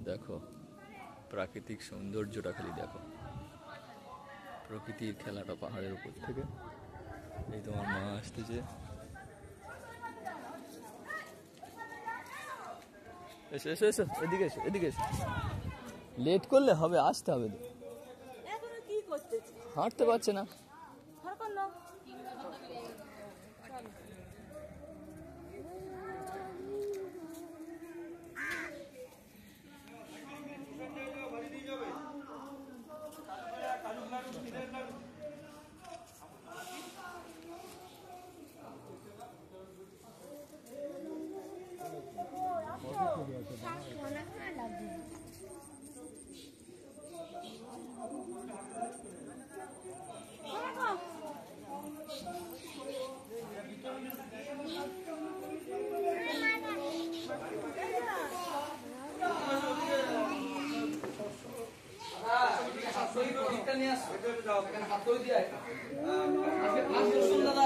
দেখো প্রাকৃতিক সৌন্দর্যটা খালি দেখো, প্রকৃতির খেলাটা পাহাড়ের উপর থেকে। এই তোমার মা আসতেছে, এসো এসো এসো, এদিকে এসো এদিকে এসো। লেট করলে হবে, আসতে হবে তো। হাঁটতে পারছে না। দাদা